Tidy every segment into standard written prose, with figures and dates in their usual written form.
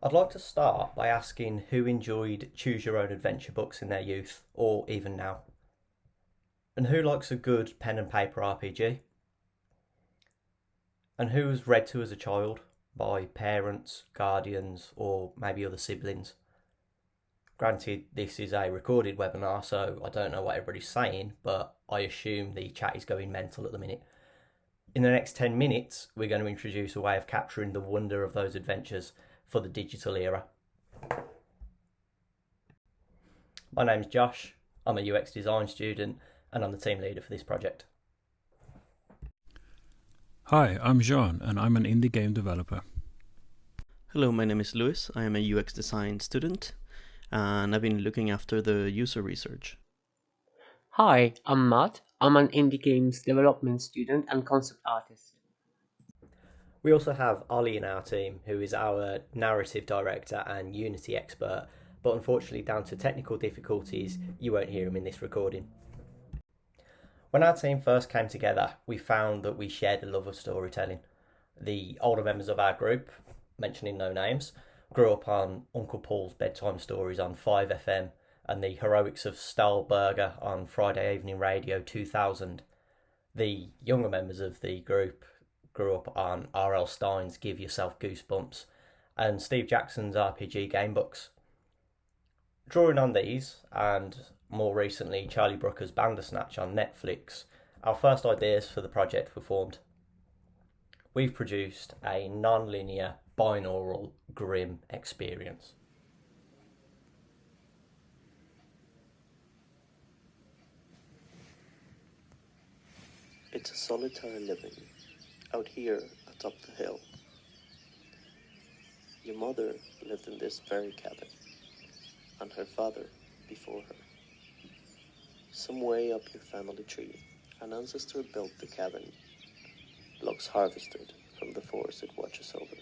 I'd like to start by asking who enjoyed choose your own adventure books in their youth, or even now, and who likes a good pen and paper RPG, and who was read to as a child by parents, guardians, or maybe other siblings. Granted, this is a recorded webinar, so I don't know what everybody's saying, but I assume the chat is going mental at the minute. In the next 10 minutes, we're going to introduce a way of capturing the wonder of those adventures for the digital era. My name's Josh, I'm a UX design student, and I'm the team leader for this project. Hi, I'm Jean, and I'm an indie game developer. Hello, my name is Louis. I am a UX design student, and I've been looking after the user research. Hi, I'm Matt. I'm an indie games development student and concept artist. We also have Ollie in our team, who is our narrative director and Unity expert, but unfortunately, down to technical difficulties, you won't hear him in this recording. When our team first came together, we found that we shared a love of storytelling. The older members of our group, mentioning no names, grew up on Uncle Paul's bedtime stories on 5FM and the heroics of Stahlberger on Friday Evening Radio 2000. The younger members of the group grew up on R.L. Stein's Give Yourself Goosebumps and Steve Jackson's RPG game books. Drawing on these, and more recently Charlie Brooker's Bandersnatch on Netflix, our first ideas for the project were formed. We've produced a non-linear, binaural, grim experience. It's a solitary living, out here atop the hill. Your mother lived in this very cabin, and her father before her. Some way up your family tree, an ancestor built the cabin, logs harvested from the forest it watches over.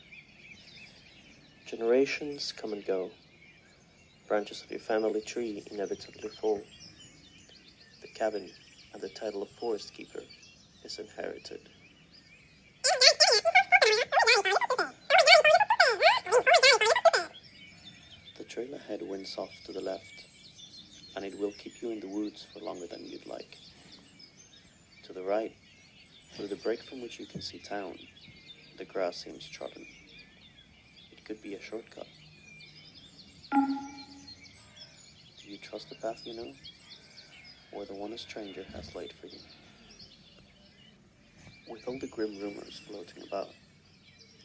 Generations come and go. Branches of your family tree inevitably fall. The cabin and the title of forest keeper is inherited. The trail ahead winds off to the left, and it will keep you in the woods for longer than you'd like. To the right, through the break from which you can see town, the grass seems trodden. It could be a shortcut. Do you trust the path you know, or the one a stranger has laid for you? With all the grim rumors floating about,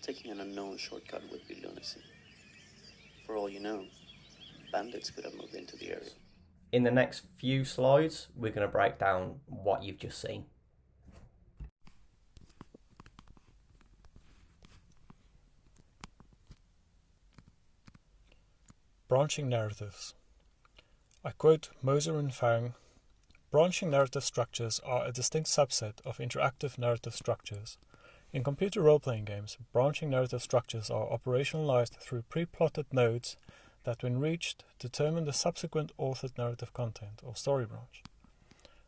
taking an unknown shortcut would be lunacy. For all you know, bandits could have moved into the area. In the next few slides, we're going to break down what you've just seen. Branching narratives. I quote Moser and Fang, "Branching narrative structures are a distinct subset of interactive narrative structures. In computer role-playing games, branching narrative structures are operationalized through pre-plotted nodes that, when reached, determine the subsequent authored narrative content, or story branch.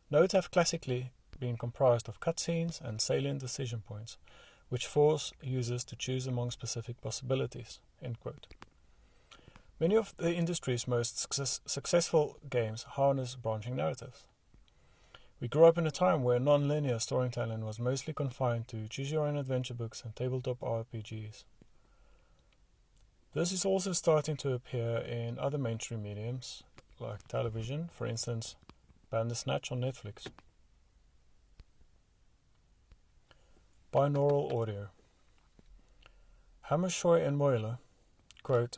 Nodes have classically been comprised of cutscenes and salient decision points, which force users to choose among specific possibilities." End quote. Many of the industry's most successful games harness branching narratives. We grew up in a time where non-linear storytelling was mostly confined to choose-your-own-adventure books and tabletop RPGs. This is also starting to appear in other mainstream mediums, like television, for instance, Bandersnatch on Netflix. Binaural audio. Hammershoy and Moeller, quote,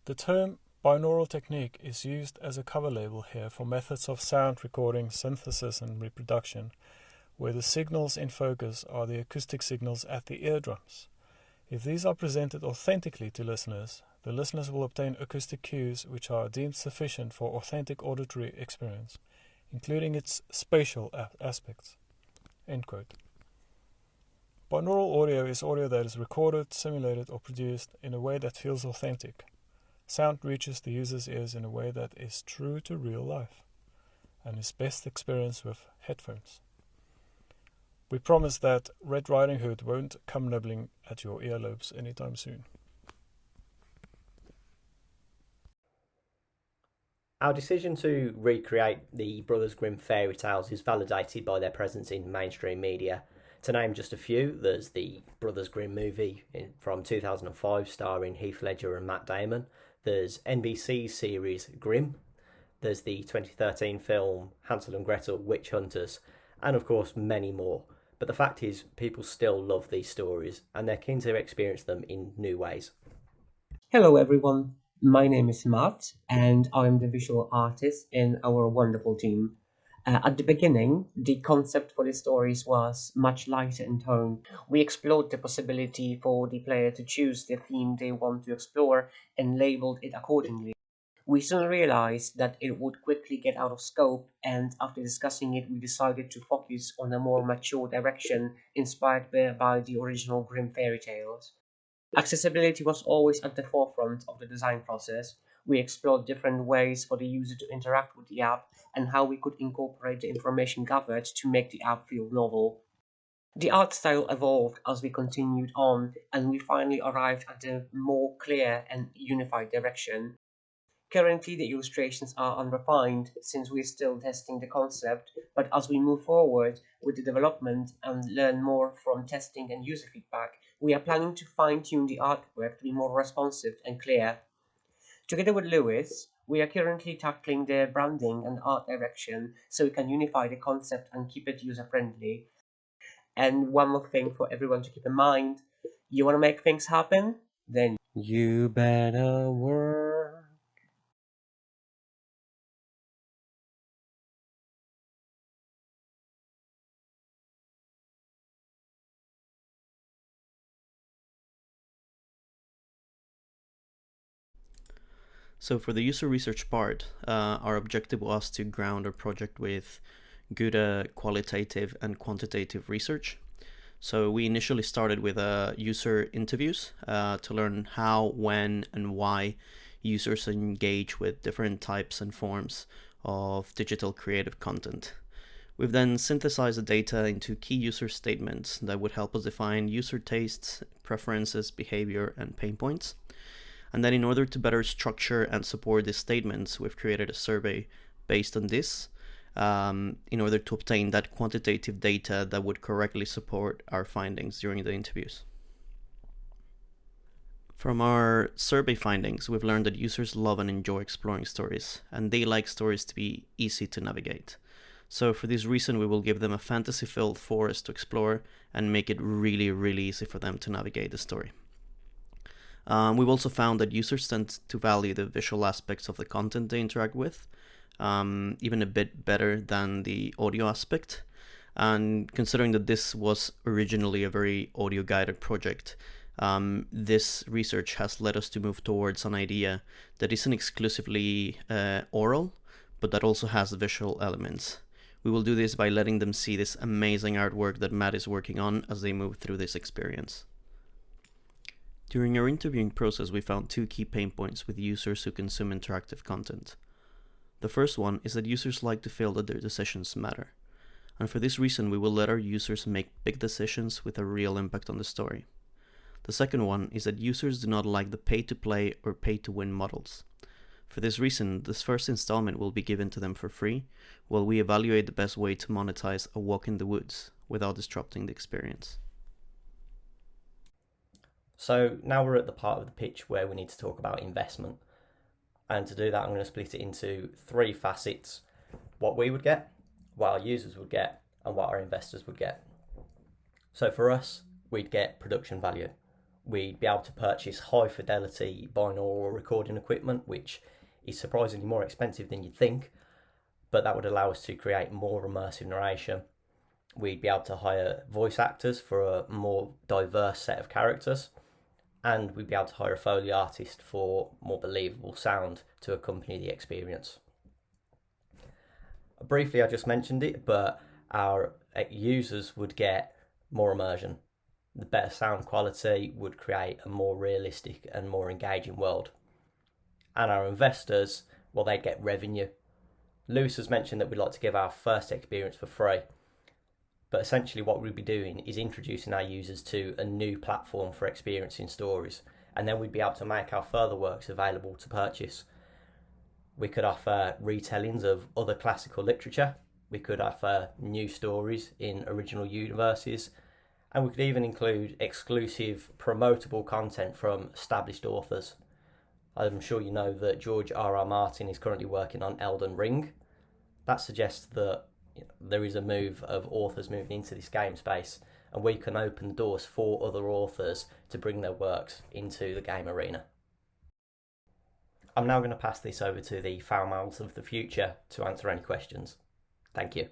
"The term binaural technique is used as a cover label here for methods of sound recording, synthesis, and reproduction, where the signals in focus are the acoustic signals at the eardrums. If these are presented authentically to listeners, the listeners will obtain acoustic cues which are deemed sufficient for authentic auditory experience, including its spatial aspects." End quote. Binaural audio is audio that is recorded, simulated, or produced in a way that feels authentic. Sound reaches the user's ears in a way that is true to real life and is best experienced with headphones. We promise that Red Riding Hood won't come nibbling at your earlobes anytime soon. Our decision to recreate the Brothers Grimm fairy tales is validated by their presence in mainstream media. To name just a few, there's the Brothers Grimm movie from 2005 starring Heath Ledger and Matt Damon. There's NBC's series Grimm. There's the 2013 film Hansel and Gretel Witch Hunters, and of course many more. But the fact is, people still love these stories and they're keen to experience them in new ways. Hello everyone, my name is Matt and I'm the visual artist in our wonderful team. At the beginning, the concept for the stories was much lighter in tone. We explored the possibility for the player to choose the theme they want to explore and labeled it accordingly. We soon realized that it would quickly get out of scope, and after discussing it, we decided to focus on a more mature direction inspired by the original Grimm fairy tales. Accessibility was always at the forefront of the design process. We explored different ways for the user to interact with the app and how we could incorporate the information gathered to make the app feel novel. The art style evolved as we continued on, and we finally arrived at a more clear and unified direction. Currently, the illustrations are unrefined since we're still testing the concept, but as we move forward with the development and learn more from testing and user feedback, we are planning to fine tune the artwork to be more responsive and clear. Together with Lewis, we are currently tackling the branding and art direction so we can unify the concept and keep it user friendly. And one more thing for everyone to keep in mind, you want to make things happen? Then you better work. So for the user research part, our objective was to ground our project with good qualitative and quantitative research. So we initially started with user interviews to learn how, when, and why users engage with different types and forms of digital creative content. We've then synthesized the data into key user statements that would help us define user tastes, preferences, behavior, and pain points. And then in order to better structure and support these statements, we've created a survey based on this in order to obtain that quantitative data that would correctly support our findings during the interviews. From our survey findings, we've learned that users love and enjoy exploring stories, and they like stories to be easy to navigate. So for this reason, we will give them a fantasy-filled forest to explore and make it really, really easy for them to navigate the story. We've also found that users tend to value the visual aspects of the content they interact with, even a bit better than the audio aspect. And considering that this was originally a very audio-guided project, this research has led us to move towards an idea that isn't exclusively oral, but that also has visual elements. We will do this by letting them see this amazing artwork that Matt is working on as they move through this experience. During our interviewing process, we found two key pain points with users who consume interactive content. The first one is that users like to feel that their decisions matter. And for this reason, we will let our users make big decisions with a real impact on the story. The second one is that users do not like the pay-to-play or pay-to-win models. For this reason, this first installment will be given to them for free, while we evaluate the best way to monetize a walk in the woods without disrupting the experience. So now we're at the part of the pitch where we need to talk about investment. And to do that, I'm going to split it into three facets: what we would get, what our users would get, and what our investors would get. So for us, we'd get production value. We'd be able to purchase high fidelity binaural recording equipment, which is surprisingly more expensive than you'd think, but that would allow us to create more immersive narration. We'd be able to hire voice actors for a more diverse set of characters, and we'd be able to hire a Foley artist for more believable sound to accompany the experience. Briefly, I just mentioned it, but our users would get more immersion. The better sound quality would create a more realistic and more engaging world. And our investors, well, they'd get revenue. Lewis has mentioned that we'd like to give our first experience for free. But essentially what we'd be doing is introducing our users to a new platform for experiencing stories, and then we'd be able to make our further works available to purchase. We could offer retellings of other classical literature. We could offer new stories in original universes. And we could even include exclusive promotable content from established authors. I'm sure you know that George R.R. Martin is currently working on Elden Ring. That suggests that there is a move of authors moving into this game space, and we can open doors for other authors to bring their works into the game arena. I'm now going to pass this over to the foul mouths of the future to answer any questions. Thank you.